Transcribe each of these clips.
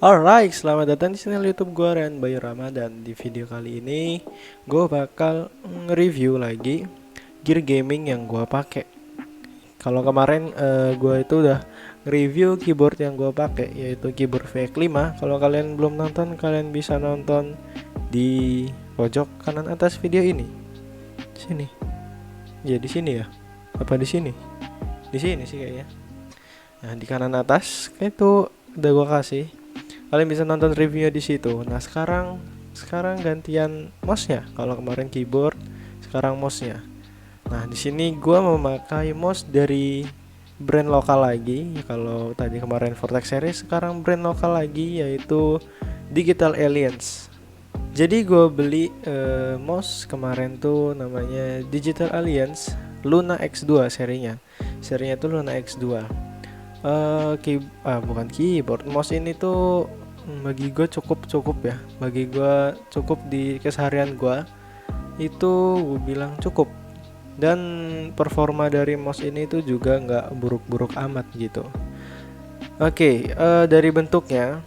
Alright, selamat datang di channel YouTube gue Rian Bayu Ramadan. Di video kali ini gue bakal nge-review lagi gear gaming yang gue pakai. Kalau kemarin gue itu udah nge-review keyboard yang gue pakai, yaitu keyboard VX5. Kalau kalian belum nonton, kalian bisa nonton di pojok kanan atas video ini. Sini. Ya di sini ya. Apa di sini? Di sini sih kayaknya. Nah, di kanan atas kayak itu udah gue kasih. Kalian bisa nonton reviewnya di situ. Nah, sekarang gantian mouse-nya. Kalau kemarin keyboard, sekarang mouse-nya. Nah, di sini gua memakai mouse dari brand lokal lagi. Kalau tadi kemarin Vortex series, sekarang brand lokal lagi yaitu Digital Alliance. Jadi gue beli mouse kemarin tuh namanya Digital Alliance Luna X2 serinya. Serinya tuh Luna X2. Bukan keyboard, mouse ini tuh bagi gue cukup ya, bagi gue cukup di keseharian gue itu, gue bilang cukup. Dan performa dari mouse ini tuh juga nggak buruk-buruk amat gitu. Dari bentuknya,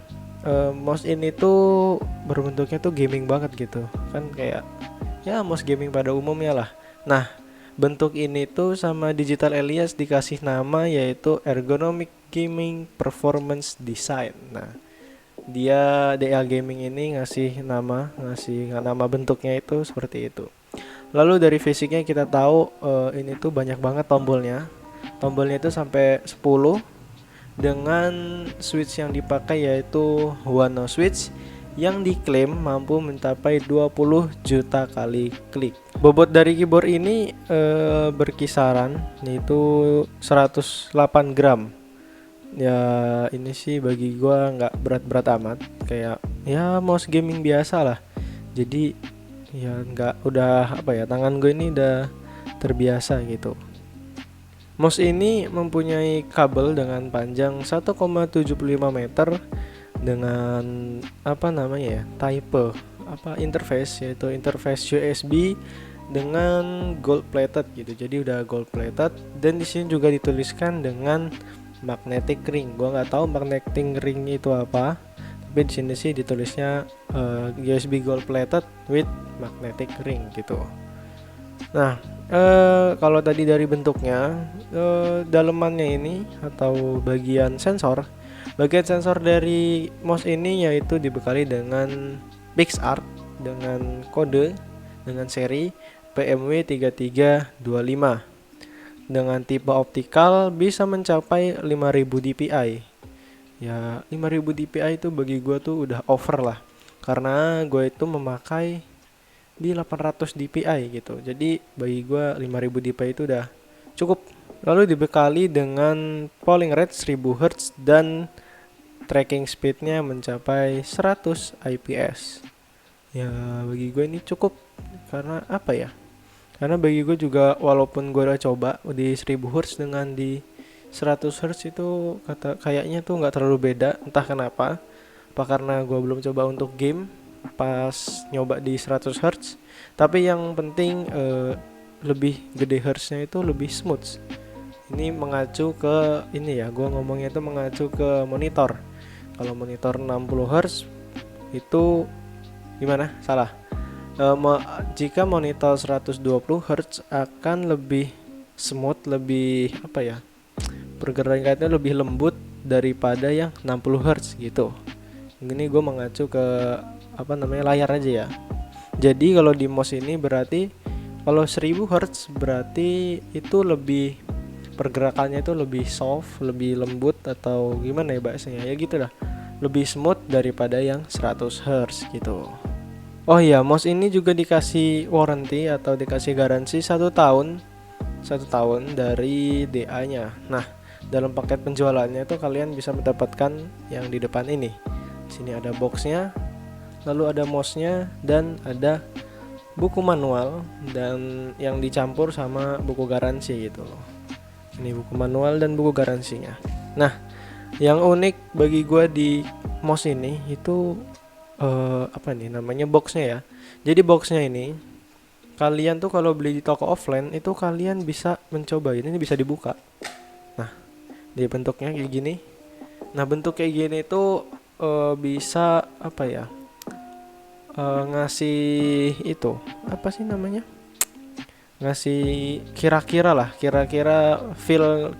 mouse ini tuh berbentuknya tuh gaming banget gitu kan, kayak ya mouse gaming pada umumnya lah. Nah, bentuk ini tuh sama Digital Alliance dikasih nama yaitu Ergonomic Gaming Performance Design. Nah, dia DA Gaming ini ngasih nama bentuknya itu seperti itu. Lalu dari fisiknya kita tahu ini tuh banyak banget tombolnya. Tombolnya itu sampai 10 dengan switch yang dipakai yaitu One Switch yang diklaim mampu mencapai 20 juta kali klik. Bobot dari keyboard ini berkisaran yaitu 108 gram. Ya ini sih bagi gua nggak berat-berat amat, kayak ya mouse gaming biasa lah. Jadi ya nggak, udah apa ya, tangan gue ini udah terbiasa gitu. Mouse ini mempunyai kabel dengan panjang 1,75 meter dengan apa namanya ya, type interface, yaitu interface USB dengan gold plated gitu. Jadi udah gold plated, dan di sini juga dituliskan dengan magnetic ring. Gua nggak tahu magnetic ring itu apa, tapi di sini sih ditulisnya USB gold plated with magnetic ring gitu. Nah, kalau tadi dari bentuknya, dalemannya ini atau bagian sensor dari mouse ini yaitu dibekali dengan PixArt dengan kode dengan seri PMW3325 dengan tipe optikal bisa mencapai 5000 dpi. Ya 5000 dpi itu bagi gue tuh udah over lah, karena gue itu memakai di 800 dpi gitu. Jadi bagi gue 5000 dpi itu udah cukup. Lalu dibekali dengan polling rate 1000 Hz dan tracking speednya mencapai 100 IPS. Ya bagi gue ini cukup, karena apa ya, karena bagi gue juga walaupun gue udah coba di 1000 Hz dengan di 100 Hz itu kayaknya tuh nggak terlalu beda, entah kenapa. Apa karena gue belum coba untuk game pas nyoba di 100 Hz. Tapi yang penting lebih gede Hz-nya itu lebih smooth. Ini mengacu ke ini ya, gue ngomongnya itu mengacu ke monitor. Kalau monitor 60 Hz itu gimana? Salah. Jika monitor 120 Hz akan lebih smooth, lebih apa ya, pergerakannya lebih lembut daripada yang 60 Hz gitu. Ini gue mengacu ke apa namanya, layar aja ya. Jadi kalau di mouse ini berarti kalau 1000 Hz berarti itu lebih, pergerakannya itu lebih soft, lebih lembut, atau gimana ya bahasanya, ya gitu lah, lebih smooth daripada yang 100 Hz gitu. Oh iya, mouse ini juga dikasih warranty atau dikasih garansi 1 tahun dari DA-nya. Nah, dalam paket penjualannya itu kalian bisa mendapatkan yang di depan ini. Di sini ada boxnya, lalu ada mouse-nya, dan ada buku manual dan yang dicampur sama buku garansi gitu loh. Ini buku manual dan buku garansinya. Nah, yang unik bagi gue di mouse ini itu apa nih namanya, boxnya ya. Jadi boxnya ini kalian tuh kalau beli di toko offline itu kalian bisa mencoba ini bisa dibuka. Nah, dia bentuknya kayak gini. Nah, bentuk kayak gini tuh bisa apa ya, ngasih itu apa sih namanya, ngasih kira-kira lah, kira-kira feel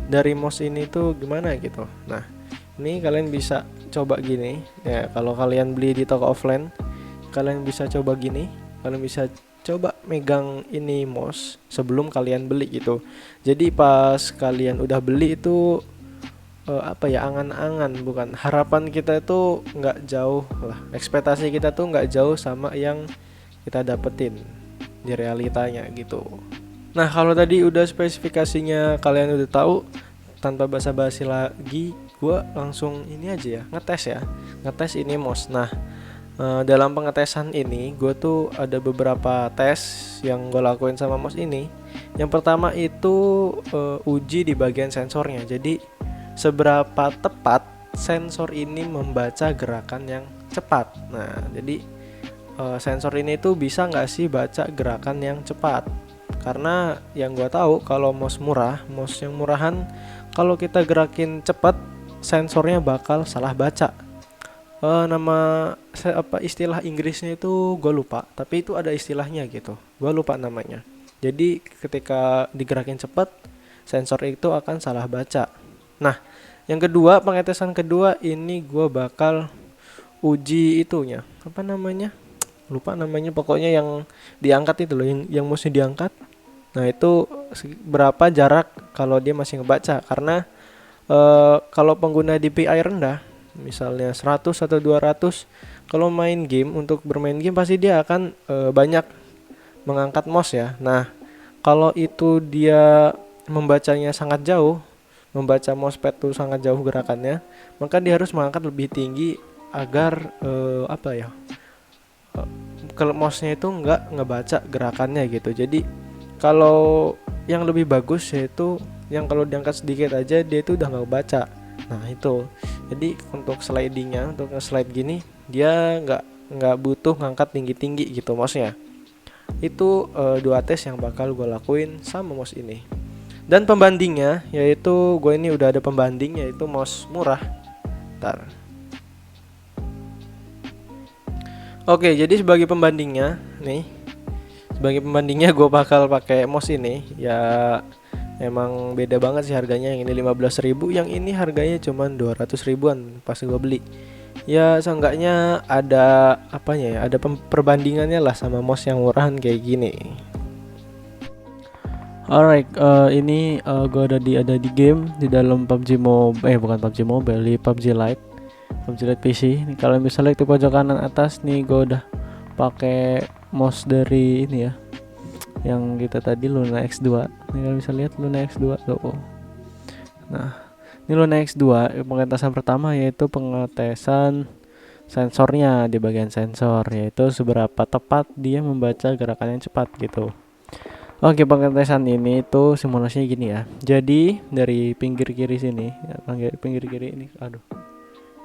dari mouse ini tuh gimana gitu. Nah, ini kalian bisa coba gini ya, kalau kalian beli di toko offline kalian bisa coba gini, kalian bisa coba megang ini mouse sebelum kalian beli gitu. Jadi pas kalian udah beli itu apa ya, angan-angan, bukan, harapan kita itu nggak jauh lah, ekspektasi kita tuh nggak jauh sama yang kita dapetin di realitanya gitu. Nah, kalau tadi udah spesifikasinya kalian udah tahu, tanpa basa-basi lagi gue langsung ini aja ya, ngetes ya, ngetes ini mouse. Nah, dalam pengetesan ini gue tuh ada beberapa tes yang gue lakuin sama mouse ini. Yang pertama itu uji di bagian sensornya. Jadi seberapa tepat sensor ini membaca gerakan yang cepat. Nah, jadi sensor ini tuh bisa nggak sih baca gerakan yang cepat? Karena yang gue tahu kalau mouse murah, mouse yang murahan, kalau kita gerakin cepat, sensornya bakal salah baca. Nama apa istilah Inggrisnya itu gue lupa, tapi itu ada istilahnya gitu, gue lupa namanya. Jadi ketika digerakin cepat, sensor itu akan salah baca. Nah, yang kedua, pengetesan kedua ini gue bakal uji itunya, apa namanya, lupa namanya, pokoknya yang diangkat itu loh, yang mesti diangkat. Nah, itu berapa jarak kalau dia masih ngebaca. Karena kalau pengguna DPI rendah, misalnya 100 atau 200, kalau main game, untuk bermain game pasti dia akan banyak mengangkat mouse ya. Nah, kalau itu dia membacanya sangat jauh, membaca mousepad tuh sangat jauh gerakannya, maka dia harus mengangkat lebih tinggi agar apa ya, kalau mouse-nya itu nggak ngebaca gerakannya gitu. Jadi kalau yang lebih bagus yaitu yang kalau diangkat sedikit aja dia itu udah nggak baca. Nah itu, jadi untuk slidingnya, untuk nge-slide gini, dia nggak butuh ngangkat tinggi-tinggi gitu mouse-nya. Itu dua tes yang bakal gue lakuin sama mouse ini. Dan pembandingnya yaitu gue ini udah ada pembanding, yaitu mouse murah. Ntar. Oke, jadi sebagai pembandingnya nih, sebagai pembandingnya gue bakal pakai mouse ini. Ya emang beda banget sih harganya, yang ini 15.000, yang ini harganya cuma 200 ribuan pas gue beli. Ya seenggaknya ada apanya ya, ada perbandingannya lah sama mouse yang murahan kayak gini. Alright, ini gue ada di game di dalam PUBG Mobile, bukan PUBG Mobile, di PUBG Lite, PUBG Lite PC. Nih, kalau bisa lihat di pojok kanan atas nih, gue udah pakai mouse dari ini ya, yang kita tadi Luna X2. Nih kalau bisa lihat Luna X2 tuh. Nah, ini Luna X2, pengetesan pertama yaitu pengetesan sensornya di bagian sensor, yaitu seberapa tepat dia membaca gerakan yang cepat gitu. Oke, pengetesan ini tuh simulasinya gini ya. Jadi dari pinggir kiri sini, ya, pinggir kiri ini, aduh.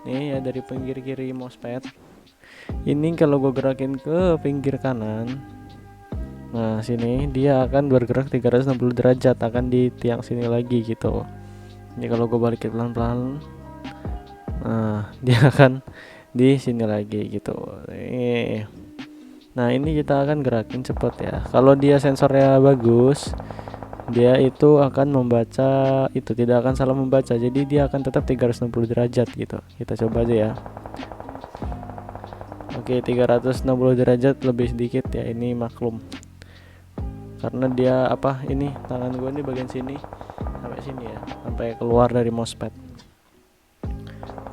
Nih ya, dari pinggir kiri mousepad. Ini kalau gue gerakin ke pinggir kanan, nah sini dia akan bergerak 360 derajat, akan di tiang sini lagi gitu. Ini kalau gue balikin pelan-pelan, nah dia akan di sini lagi gitu. Nah ini kita akan gerakin cepet ya. Kalau dia sensornya bagus, dia itu akan membaca, itu tidak akan salah membaca. Jadi dia akan tetap 360 derajat gitu. Kita coba aja ya. Oke, 360 derajat lebih sedikit ya, ini maklum. Karena dia apa, ini tangan gue ini bagian sini sampai sini ya, sampai keluar dari mousepad.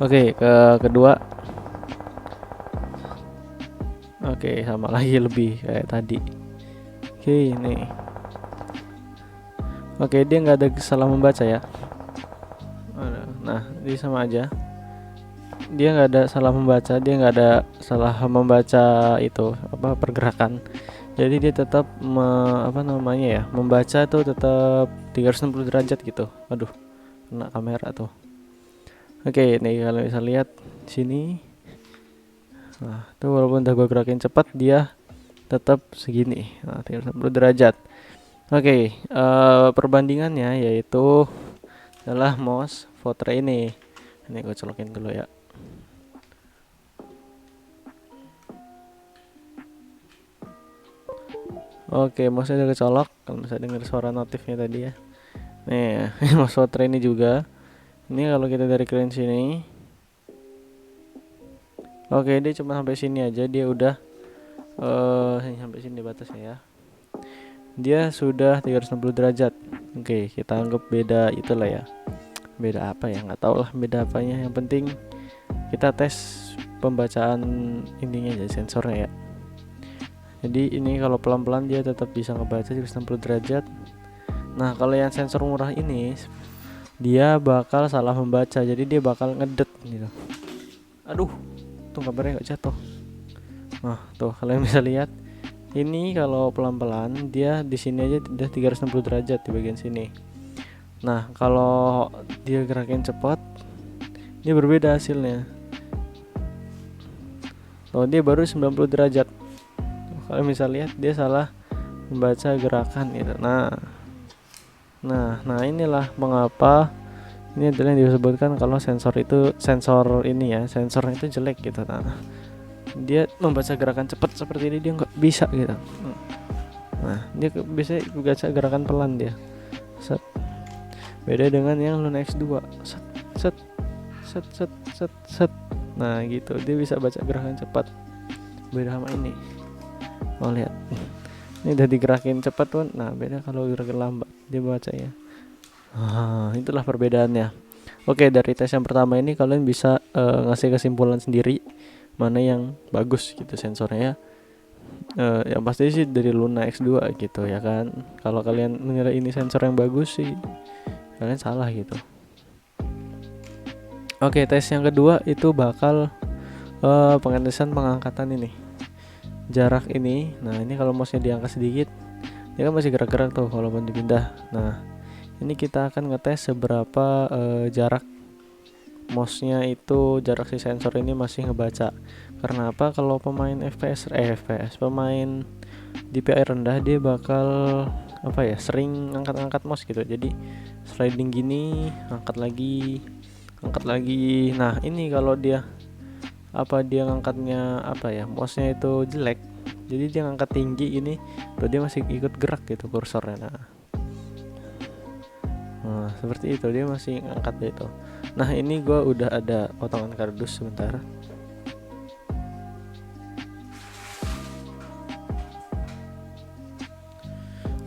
Oke, kedua. Oke, sama lagi lebih kayak tadi. Oke, ini. Oke, dia nggak ada salah membaca ya. Nah, ini sama aja. Dia nggak ada salah membaca, dia nggak ada salah membaca itu apa pergerakan. Jadi dia tetap apa namanya ya, membaca tuh tetap 360 derajat gitu. Aduh, kena kamera tuh. Oke, nih kalau bisa lihat sini. Nah, tuh walaupun udah gue gerakin cepat, dia tetap segini, 360 derajat. Oke, perbandingannya yaitu adalah mouse Votre ini. Ini gue colokin dulu ya. Oke, mouse udah kecolok. Kalau bisa dengar suara notifnya tadi ya. Nih, mouse Fortre ini juga. Ini kalau kita dari kalian sini. Oke, dia cuma sampai sini aja. Dia udah sampai sini batasnya ya. Dia sudah 360 derajat. Oke, kita anggap beda itulah ya. Beda apa ya? Nggak tahu lah beda apanya. Yang penting kita tes pembacaan intinya aja, sensornya ya. Jadi ini kalau pelan-pelan dia tetap bisa ngebaca 360 derajat. Nah, kalau yang sensor murah ini dia bakal salah membaca. Jadi dia bakal ngedet gitu. Aduh, tuh kabarnya nggak jatuh. Nah, tuh kalian bisa lihat. Ini kalau pelan-pelan dia di sini aja udah 360 derajat di bagian sini. Nah, kalau dia gerakin cepat, ini berbeda hasilnya. Tuh, dia baru 90 derajat. Kalian bisa lihat dia salah membaca gerakan gitu. Nah inilah mengapa ini adalah yang disebutkan kalau sensor ini ya, sensornya itu jelek gitu. Nah, dia membaca gerakan cepat seperti ini dia nggak bisa gitu. Nah, dia bisa baca gerakan pelan dia. Set. Beda dengan yang Luna X2. Set set set set set set. Nah, gitu. Dia bisa baca gerakan cepat. Beda sama ini. Mau lihat. Ini udah digerakin cepat tuh. Nah, beda kalau gerakin lambat dia baca ya. Itulah perbedaannya. Oke, dari tes yang pertama ini kalian bisa ngasih kesimpulan sendiri mana yang bagus gitu sensornya ya. Yang pasti sih dari Luna X2 gitu ya kan. Kalau kalian menilai ini sensor yang bagus sih kalian salah gitu. Oke, tes yang kedua itu bakal pengetesan pengangkatan ini. Jarak ini. Nah, ini kalau mouse-nya diangkat sedikit, dia kan masih gerak-gerak tuh kalau mau dipindah. Nah, ini kita akan ngetes seberapa jarak mouse-nya itu, jarak si sensor ini masih ngebaca. Karena apa? Kalau pemain pemain DPI rendah dia bakal sering angkat-angkat mouse gitu. Jadi sliding gini, angkat lagi. Nah, ini kalau dia ngangkatnya mouse-nya itu jelek. Jadi dia ngangkat tinggi ini, tuh dia masih ikut gerak gitu kursornya. Nah, seperti itu dia masih ngangkat itu. Nah, ini gue udah ada potongan kardus sebentar.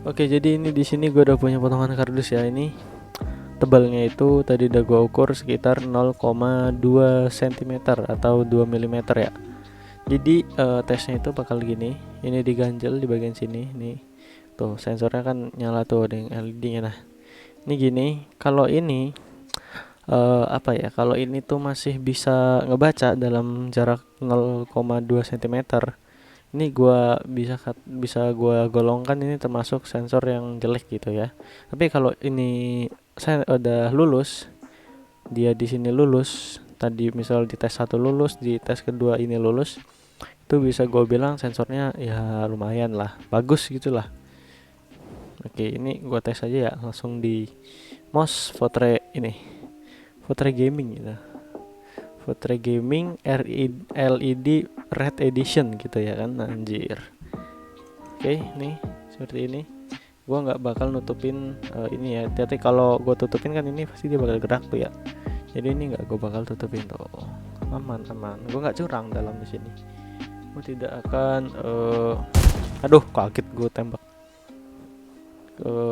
Oke, jadi ini di sini gue udah punya potongan kardus ya. Ini tebalnya itu tadi udah gue ukur sekitar 0,2 cm atau 2 mm ya. Jadi tesnya itu bakal gini. Ini diganjel di bagian sini nih. Tuh sensornya kan nyala tuh ada yang LED-nya. Nah, ini gini, kalau ini kalau ini tuh masih bisa ngebaca dalam jarak 0,2 cm, ini bisa gua golongkan ini termasuk sensor yang jelek gitu ya. Tapi kalau ini saya udah lulus, dia di sini lulus, tadi misal di tes 1 lulus, di tes kedua ini lulus, itu bisa gue bilang sensornya ya lumayan lah, bagus gitulah. Oke, ini gue tes aja ya langsung di mouse Fortre Gaming gitu. Fortre Gaming LED Red Edition gitu ya kan, anjir. Oke, nih seperti ini. Gua nggak bakal nutupin ini ya. Tapi kalau gue tutupin kan ini pasti dia bakal gerak tuh ya. Jadi ini nggak gue bakal tutupin tuh. Aman. Gue nggak curang dalam di sini. Gue tidak akan aduh, kaget gue tembak.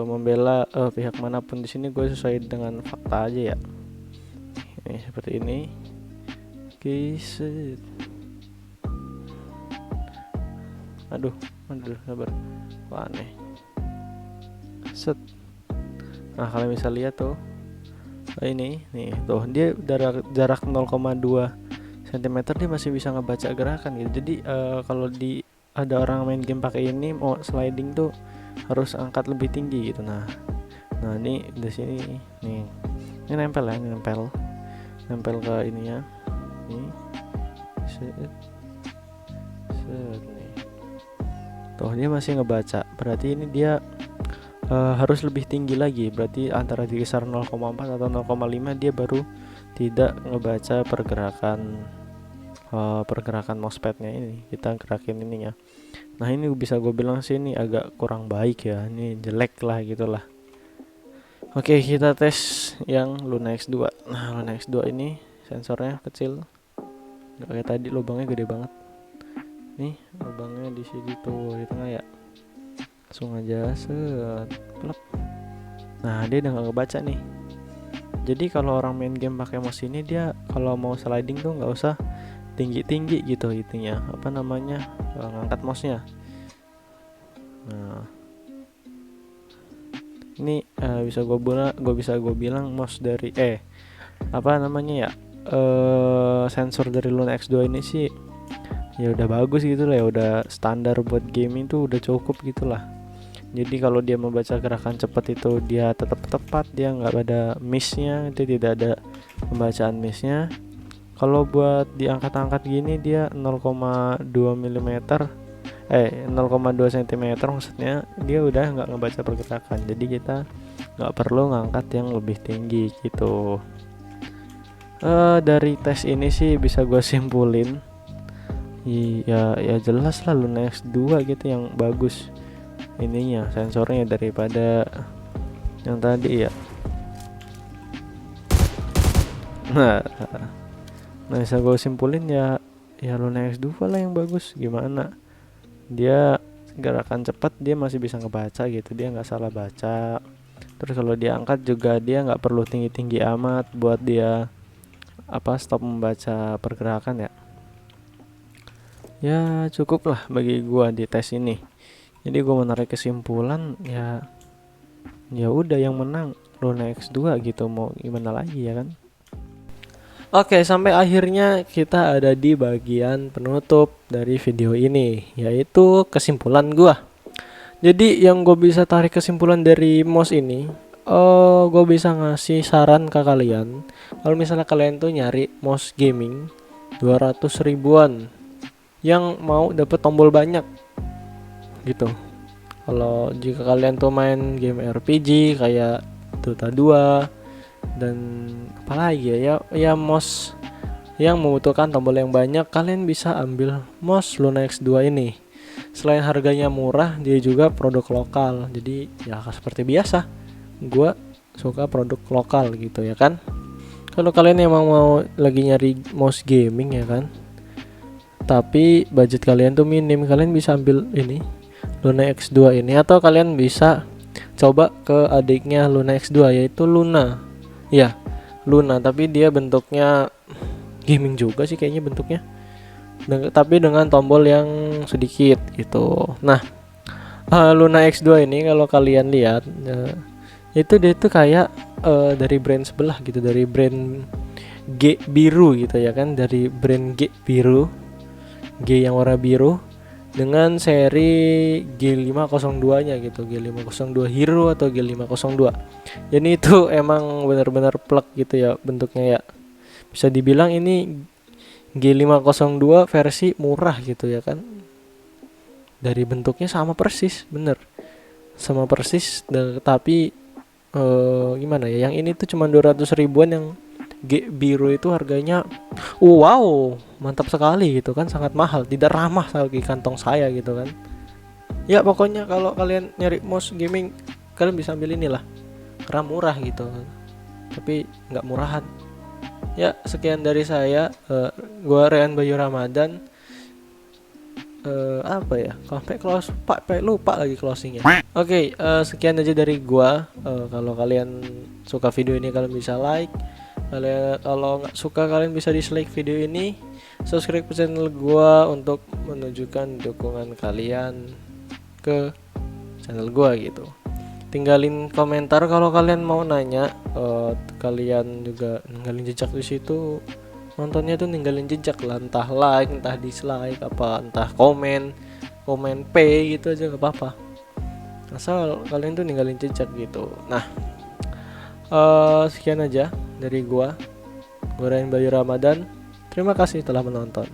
Membela pihak manapun di sini, gue sesuai dengan fakta aja ya. Ini seperti ini. Oke, set. Aduh, sabar. Wah, aneh. Set. Nah, kalian bisa lihat tuh. Ini nih, tuh dia jarak 0,2 cm dia masih bisa ngebaca gerakan gitu. Jadi kalau ada orang main game pakai ini mau sliding tuh harus angkat lebih tinggi gitu. Nah ini di sini nih. Ini nempel ya, nempel ke ininya. Nih. Set nih. Tuh dia masih ngebaca. Berarti ini dia harus lebih tinggi lagi. Berarti antara di kisaran 0,4 atau 0,5 dia baru tidak ngebaca pergerakan mousepadnya ini. Kita gerakin ininya. Nah ini bisa gue bilang sih ini agak kurang baik ya, ini jelek lah gitulah. Oke, kita tes yang Luna X2. Nah Luna X2 ini sensornya kecil, nggak kayak tadi lubangnya gede banget. Nih lubangnya di sini tuh di tengah ya, langsung aja set plep. Nah dia udah nggak kebaca nih. Jadi kalau orang main game pakai mouse ini, dia kalau mau sliding tuh nggak usah tinggi-tinggi gitu itunya, apa namanya, ngangkat mouse-nya. Nah ini bisa gue bilang mouse dari apa namanya ya, sensor dari Luna X2 ini sih ya udah bagus gitu lah ya, udah standar buat gaming tuh udah cukup gitulah. Jadi kalau dia membaca gerakan cepat itu dia tetap tepat, dia nggak ada miss-nya, itu tidak ada pembacaan miss-nya. Kalau buat diangkat-angkat gini dia 0,2 mm 0,2 cm maksudnya, dia udah nggak ngebaca pergerakan, jadi kita nggak perlu ngangkat yang lebih tinggi gitu. Dari tes ini sih bisa gue simpulin ya jelas lah Luna X2 gitu yang bagus ininya, sensornya daripada yang tadi ya. Nah bisa gue simpulin ya Luna X2 lah yang bagus. Gimana, dia gerakan cepat, dia masih bisa ngebaca gitu, dia nggak salah baca. Terus kalau dia angkat juga dia nggak perlu tinggi-tinggi amat buat dia stop membaca pergerakan ya. Ya cukup lah bagi gua di tes ini. Jadi gua menarik kesimpulan ya udah yang menang Luna X2 gitu, mau gimana lagi ya kan. Oke, sampai akhirnya kita ada di bagian penutup dari video ini, yaitu kesimpulan gua. Jadi yang gue bisa tarik kesimpulan dari mouse ini, gue bisa ngasih saran ke kalian. Kalau misalnya kalian tuh nyari mouse gaming 200 ribuan yang mau dapet tombol banyak gitu. Kalau jika kalian tuh main game RPG kayak Dota 2 dan apalagi ya mouse yang membutuhkan tombol yang banyak, kalian bisa ambil mouse Luna X2 ini. Selain harganya murah, dia juga produk lokal. Jadi ya seperti biasa, gue suka produk lokal gitu ya kan. Kalau kalian emang mau lagi nyari mouse gaming ya kan, tapi budget kalian tuh minim, kalian bisa ambil ini Luna X2 ini, atau kalian bisa coba ke adiknya Luna X2 yaitu Luna. Ya, Luna, tapi dia bentuknya gaming juga sih kayaknya bentuknya. Tapi dengan tombol yang sedikit gitu. Nah, Luna X2 ini kalau kalian lihat itu dia tuh kayak dari brand sebelah gitu, dari brand G biru gitu ya kan, dari brand G biru, G yang warna biru dengan seri G502 nya gitu, G502 Hero atau G502. Jadi itu emang benar-benar plug gitu ya bentuknya ya. Bisa dibilang ini G502 versi murah gitu ya kan. Dari bentuknya sama persis, bener sama persis, tapi gimana ya, yang ini tuh cuma 200 ribuan, yang G biru itu harganya wow, mantap sekali gitu kan, sangat mahal, tidak ramah bagi kantong saya gitu kan. Ya pokoknya kalau kalian nyari mouse gaming, kalian bisa ambil inilah karena murah gitu, tapi nggak murahan. Ya sekian dari saya, gua Rehan Bayu Ramadan. Apa ya, sampai lupa lagi closingnya. Oke, sekian aja dari gua. Kalau kalian suka video ini, kalian bisa like. Kalau nggak suka, kalian bisa dislike video ini. Subscribe ke channel gua untuk menunjukkan dukungan kalian ke channel gua gitu. Tinggalin komentar kalau kalian mau nanya. Kalian juga ninggalin jejak di situ. Nontonnya tuh ninggalin jejak lah, entah like, entah dislike, entah komen P gitu aja gak apa-apa, asal kalian tuh ninggalin jejak gitu. Nah, sekian aja dari gua Rehan Bayu Ramadan. Terima kasih telah menonton.